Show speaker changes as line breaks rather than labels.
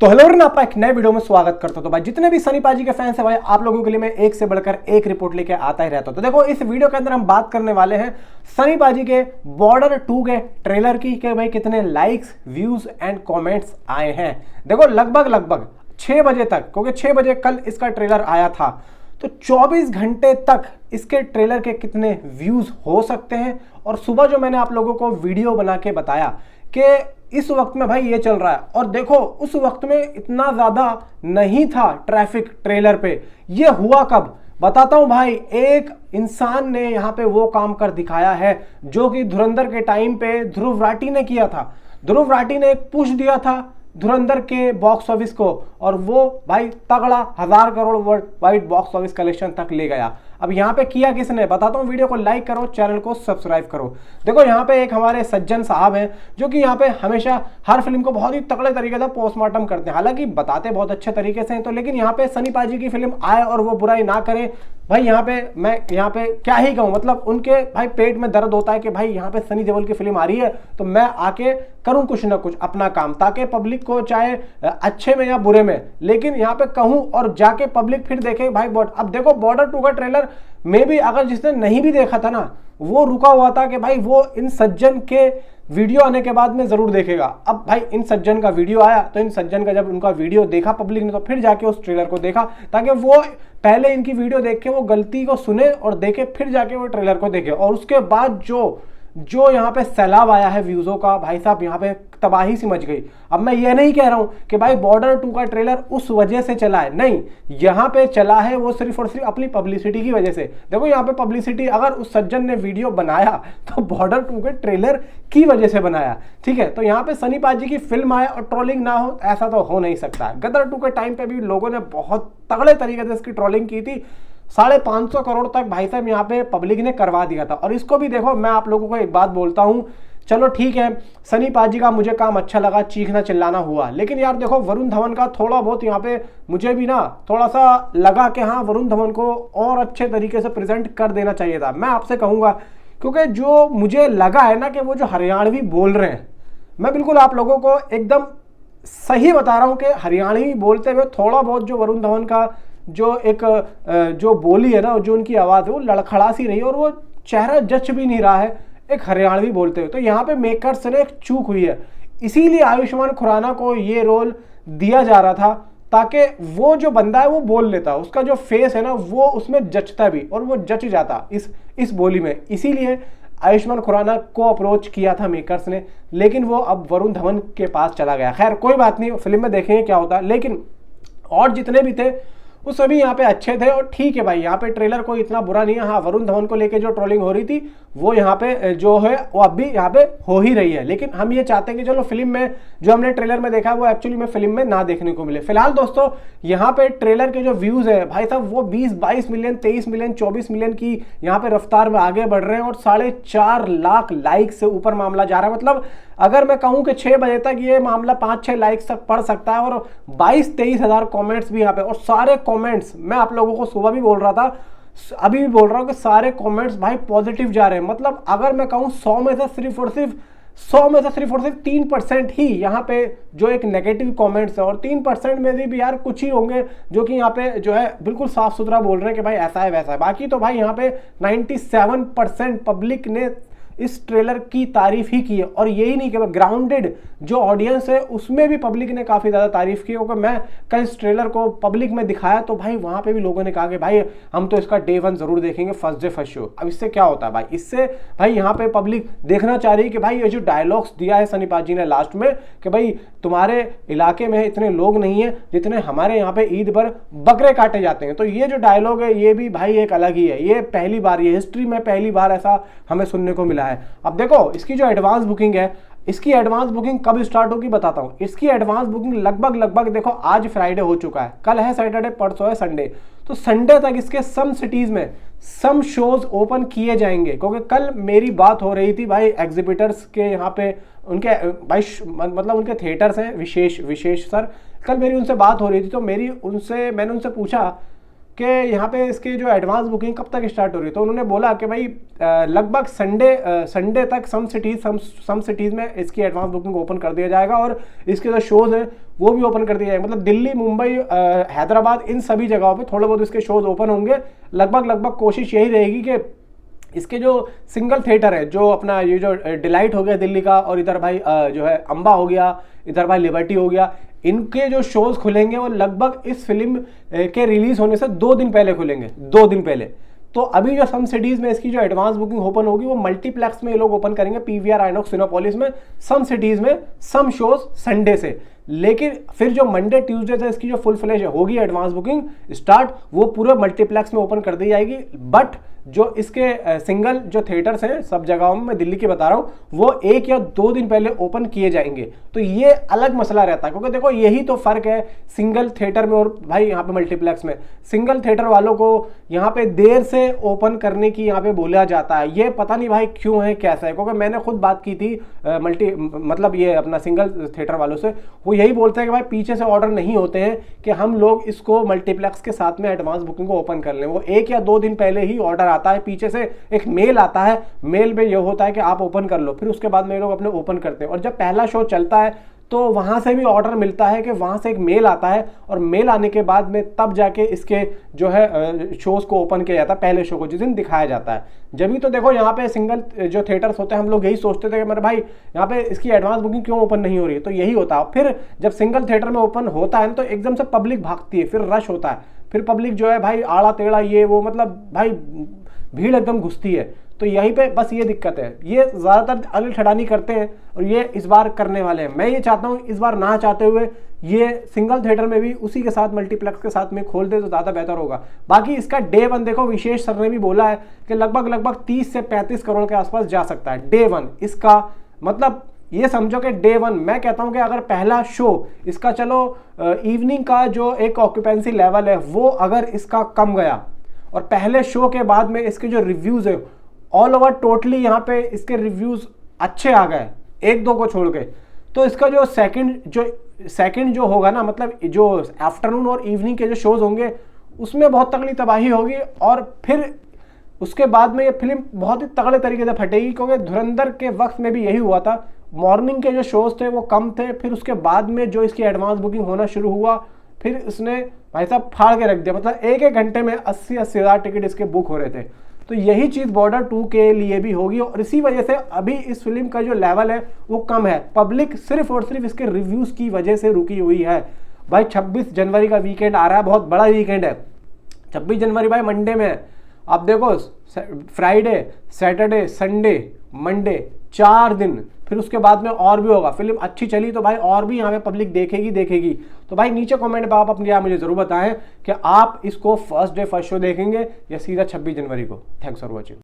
तो hello everyone, आपका एक नए वीडियो में स्वागत करता हूं। तो भाई जितने भी सनी पाजी के फैंस हैं भाई, आप लोगों के लिए मैं एक से बढ़कर एक रिपोर्ट लेके आता ही रहता हूं। तो देखो, इस वीडियो के अंदर हम बात करने वाले हैं सनी पाजी के बॉर्डर 2 के ट्रेलर की कि भाई कितने लाइक्स, व्यूज एंड कमेंट्स आए हैं। देखो लगभग 6 बजे तक, क्योंकि 6 बजे कल इसका ट्रेलर आया था, तो 24 घंटे तक इसके ट्रेलर के कितने व्यूज हो सकते हैं। और सुबह जो मैंने आप लोगों को वीडियो बना के बताया कि इस वक्त में भाई ये चल रहा है, और देखो उस वक्त में इतना ज्यादा नहीं था ट्रैफिक ट्रेलर पे। ये हुआ कब बताता हूं भाई। एक इंसान ने यहां पे वो काम कर दिखाया है जो कि धुरंधर के टाइम पे ध्रुव राठी ने किया था। ध्रुव राठी ने एक पुश दिया था धुरंधर के बॉक्स ऑफिस को, और वो भाई तगड़ा 1000 crore world wide box office collection तक ले गया। अब यहाँ पे किया किसने बताता हूँ। वीडियो को लाइक करो, चैनल को सब्सक्राइब करो। देखो यहाँ पे एक हमारे सज्जन साहब हैं जो कि यहाँ पे हमेशा हर फिल्म को बहुत ही तगड़े तरीके से पोस्टमार्टम करते हैं, हालांकि बताते बहुत अच्छे तरीके से हैं। तो लेकिन यहाँ पे सनी पाजी की फिल्म आए और वो बुराई ना करे भाई, यहाँ पे मैं यहाँ पे क्या ही कहूँ, मतलब उनके भाई पेट में दर्द होता है कि भाई यहाँ पे सनी देओल की फिल्म आ रही है तो मैं आके करूँ कुछ ना कुछ अपना काम, ताकि पब्लिक को चाहे अच्छे में या बुरे में, लेकिन यहाँ पे कहूँ और जाके पब्लिक फिर देखे भाई। अब देखो बॉर्डर 2 का ट्रेलर में भी अगर जिसने नहीं भी देखा था ना, वो रुका हुआ था कि भाई वो इन सज्जन के वीडियो आने के बाद में जरूर देखेगा। अब भाई इन सज्जन का वीडियो आया तो इन सज्जन का जब उनका वीडियो देखा पब्लिक ने, तो फिर जाके उस ट्रेलर को देखा, ताकि वो पहले इनकी वीडियो देख के वो गलती को सुने और देखे, फिर जाके वो ट्रेलर को देखे। और उसके बाद जो यहाँ पे सैलाब आया है व्यूजों का, भाई साहब यहाँ पे तबाही सी मच गई। अब मैं ये नहीं कह रहा हूं कि भाई बॉर्डर 2 का ट्रेलर उस वजह से चला है, नहीं, यहाँ पे चला है वो सिर्फ और सिर्फ अपनी पब्लिसिटी की वजह से। देखो यहाँ पे पब्लिसिटी अगर उस सज्जन ने वीडियो बनाया तो बॉर्डर 2 के ट्रेलर की वजह से बनाया, ठीक है। तो यहाँ पे सनी पाजी की फिल्म आए और ट्रोलिंग ना हो, ऐसा तो हो नहीं सकता। गदर 2 के टाइम पे भी लोगों ने बहुत तगड़े तरीके से इसकी ट्रोलिंग की थी। 550 करोड़ तक भाई साहब यहाँ पे पब्लिक ने करवा दिया था। और इसको भी देखो, मैं आप लोगों को एक बात बोलता हूं, चलो ठीक है सनी पाजी का मुझे काम अच्छा लगा, चीखना चिल्लाना हुआ, लेकिन यार देखो वरुण धवन का थोड़ा बहुत यहाँ पे मुझे भी ना थोड़ा सा लगा कि हाँ वरुण धवन को और अच्छे तरीके से प्रेजेंट कर देना चाहिए था। मैं आपसे कहूँगा, क्योंकि जो मुझे लगा है ना कि वो जो हरियाणवी बोल रहे हैं, मैं बिल्कुल आप लोगों को एकदम सही बता रहा हूँ कि हरियाणवी बोलते हुए थोड़ा बहुत जो वरुण धवन का जो एक जो बोली है ना, जो उनकी आवाज़ है वो लड़खड़ा सी रही है, और वो चेहरा जच भी नहीं रहा है एक हरियाणवी बोलते हुए। तो यहाँ पे मेकर्स ने एक चूक हुई है, इसीलिए आयुष्मान खुराना को ये रोल दिया जा रहा था, ताकि वो जो बंदा है वो बोल लेता, उसका जो फेस है ना वो उसमें जचता भी, और वो जच जाता इस बोली में। इसीलिए आयुष्मान खुराना को अप्रोच किया था मेकर्स ने, लेकिन वो अब वरुण धवन के पास चला गया। खैर कोई बात नहीं, फिल्म में देखेंगे क्या होता है। लेकिन और जितने भी थे वो सभी यहाँ पे अच्छे थे, और ठीक है भाई यहाँ पे ट्रेलर कोई इतना बुरा नहीं है। हाँ, वरुण धवन को लेके जो ट्रोलिंग हो रही थी वो यहाँ पे जो है वो अब भी यहाँ पे हो ही रही है, लेकिन हम ये चाहते हैं कि चलो फिल्म में जो हमने ट्रेलर में देखा वो एक्चुअली में फिल्म में ना देखने को मिले। फिलहाल दोस्तों यहाँ पे ट्रेलर के जो व्यूज है भाई साहब वो 20-22 मिलियन, 23 मिलियन, 24 मिलियन की यहाँ पे रफ्तार में आगे बढ़ रहे हैं, और 4.5 लाख लाइक से ऊपर मामला जा रहा है। मतलब अगर मैं कहूँ कि 6 बजे तक ये मामला 5-6 लाइक्स तक पड़ सकता है, और 22-23 हज़ार कॉमेंट्स भी यहाँ पे, और सारे कॉमेंट्स मैं आप लोगों को सुबह भी बोल रहा था, अभी भी बोल रहा हूँ कि सारे कमेंट्स भाई पॉजिटिव जा रहे हैं। मतलब अगर मैं कहूँ 100 में से सिर्फ और सिर्फ 3% ही यहाँ पे जो एक नेगेटिव कमेंट्स है, और 3% में भी यार कुछ ही होंगे जो कि यहाँ पे जो है बिल्कुल साफ सुथरा बोल रहे हैं कि भाई ऐसा है वैसा है। बाकी तो भाई यहाँ पे 97% पब्लिक ने इस ट्रेलर की तारीफ ही की है। और यही नहीं कि ग्राउंडेड जो ऑडियंस है उसमें भी पब्लिक ने काफ़ी ज़्यादा तारीफ की, क्योंकि मैं कल इस ट्रेलर को पब्लिक में दिखाया तो भाई वहाँ पे भी लोगों ने कहा कि भाई हम तो इसका डे 1 जरूर देखेंगे, फर्स्ट डे फर्स्ट शो। अब इससे क्या होता है भाई, इससे भाई यहाँ पे पब्लिक देखना चाह रही है कि भाई ये जो डायलॉग्स दिया है सनी पाजी ने लास्ट में कि भाई तुम्हारे इलाके में इतने लोग नहीं है जितने हमारे यहाँ पे ईद पर बकरे काटे जाते हैं, तो ये जो डायलॉग है ये भी भाई एक अलग ही है। ये पहली बार, ये हिस्ट्री में पहली बार ऐसा हमें सुनने को मिला है। अब देखो इसकी जो एडवांस बुकिंग है, इसकी एडवांस बुकिंग कब स्टार्ट होगी बताता हूं। इसकी एडवांस बुकिंग लगभग देखो आज फ्राइडे हो चुका है, कल है सैटरडे, परसों है संडे, तो संडे तक इसके सम सिटीज में सम शोज ओपन किए जाएंगे। क्योंकि कल मेरी बात हो रही थी भाई एग्जिबिटर्स के यहाँ पे, उनके भाई मतलब उनके थिएटर्स हैं विशेष सर, कल मेरी उनसे बात हो रही थी, तो मैंने उनसे पूछा कि यहाँ पे इसके जो एडवांस बुकिंग कब तक स्टार्ट हो रही है। तो उन्होंने बोला कि भाई लगभग संडे तक सम सिटीज़ में इसकी एडवांस बुकिंग ओपन कर दिया जाएगा और इसके जो शोज़ हैं वो भी ओपन कर दिए जाएंगे। मतलब दिल्ली, मुंबई, हैदराबाद, इन सभी जगहों पे थोड़े बहुत इसके शोज़ ओपन होंगे। लगभग कोशिश यही रहेगी कि इसके जो सिंगल थिएटर है, जो अपना ये जो डिलाइट हो गया दिल्ली का, और इधर भाई जो है अम्बा हो गया, इधर भाई लिबर्टी हो गया, इनके जो शोज खुलेंगे वो लगभग इस फिल्म के रिलीज होने से 2 दिन पहले खुलेंगे, 2 दिन पहले। तो अभी जो सम सिटीज में इसकी जो एडवांस बुकिंग ओपन होगी वो मल्टीप्लेक्स में ये लोग ओपन करेंगे, पीवीआर, आइनॉक्स, सिनेपोलिस में। सम सिटीज में सम शोज संडे से, लेकिन फिर जो मंडे ट्यूसडे से इसकी जो फुल फ्लैश होगी एडवांस बुकिंग स्टार्ट, वो पूरे मल्टीप्लेक्स में ओपन कर दी जाएगी। बट जो इसके सिंगल जो थिएटर्स हैं सब जगहों में, मैं दिल्ली की बता रहा हूँ, वो 1 या 2 दिन पहले ओपन किए जाएंगे। तो ये अलग मसला रहता है, क्योंकि देखो यही तो फर्क है सिंगल थिएटर में और भाई यहाँ पे मल्टीप्लेक्स में। सिंगल थिएटर वालों को यहाँ पे देर से ओपन करने की यहाँ पे बोला जाता है, ये पता नहीं भाई क्यों है, कैसा है। क्योंकि मैंने खुद बात की थी मतलब ये अपना सिंगल थिएटर वालों से, वो यही बोलते हैं कि भाई पीछे से ऑर्डर नहीं होते हैं कि हम लोग इसको मल्टीप्लेक्स के साथ में एडवांस बुकिंग को ओपन कर लें। वो 1 या 2 दिन पहले ही ऑर्डर आता है, पीछे से एक मेल आता है, मेल में ये होता है कि आप ओपन कर लो, फिर उसके बाद में लोग अपने ओपन करते हैं। और जब पहला शो चलता है तो वहां से भी ऑर्डर मिलता है कि वहां से एक मेल आता है, और मेल आने के बाद में तब जाके इसके जो है शोज को ओपन किया जाता है, पहले शो को जिस दिन दिखाया जाता है। जब भी तो देखो यहाँ पे सिंगल जो थिएटर्स होते हैं, हम लोग यही सोचते थे कि मेरे भाई यहाँ पे इसकी एडवांस बुकिंग क्यों ओपन नहीं हो रही है, तो यही होता है। फिर जब सिंगल थिएटर में ओपन होता है तो एकदम से पब्लिक भागती है, फिर रश होता है, फिर पब्लिक जो है भाई आड़ा टेढ़ा ये वो, मतलब भाई भीड़ एकदम घुसती है। तो यहीं पे बस ये दिक्कत है, ये ज़्यादातर अनिल ठडानी करते हैं और ये इस बार करने वाले हैं। मैं ये चाहता हूँ इस बार ना चाहते हुए ये सिंगल थिएटर में भी उसी के साथ मल्टीप्लेक्स के साथ में खोल दे तो ज़्यादा बेहतर होगा। बाकी इसका डे 1 देखो, विशेष सर ने भी बोला है कि लगभग 30 से 35 करोड़ के आसपास जा सकता है डे 1 इसका। मतलब ये समझो कि डे 1, मैं कहता हूं कि अगर पहला शो इसका, चलो इवनिंग का जो एक ऑक्यूपेंसी लेवल है वो अगर इसका कम गया, और पहले शो के बाद में इसके जो रिव्यूज है ऑल ओवर टोटली यहाँ पे इसके रिव्यूज अच्छे आ गए, 1-2 को छोड़ के, तो इसका जो सेकंड जो होगा ना, मतलब जो आफ्टरनून और इवनिंग के जो शोज होंगे उसमें बहुत तगड़ी तबाही होगी। और फिर उसके बाद में ये फिल्म बहुत ही तगड़े तरीके से फटेगी, क्योंकि धुरंधर के वक्त में भी यही हुआ था। मॉर्निंग के जो शोज थे वो कम थे, फिर उसके बाद में जो इसकी एडवांस बुकिंग होना शुरू हुआ, फिर इसने भाई साहब फाड़ के रख दिया। मतलब 1-1 घंटे में 80-80 हज़ार टिकट इसके बुक हो रहे थे। तो यही चीज़ बॉर्डर 2 के लिए भी होगी, और इसी वजह से अभी इस फिल्म का जो लेवल है वो कम है। पब्लिक सिर्फ और सिर्फ इसके रिव्यूज़ की वजह से रुकी हुई है। भाई 26 जनवरी का वीकेंड आ रहा है, बहुत बड़ा वीकेंड है। 26 जनवरी भाई मंडे में है, आप देखो फ्राइडे, सैटरडे, संडे, मंडे, 4 दिन, फिर उसके बाद में और भी होगा। फिल्म अच्छी चली तो भाई और भी यहाँ पे पब्लिक देखेगी। तो भाई नीचे कमेंट में आप अपनी मुझे जरूर बताएं कि आप इसको फर्स्ट डे फर्स्ट शो देखेंगे या सीधा 26 जनवरी को। Thanks for watching.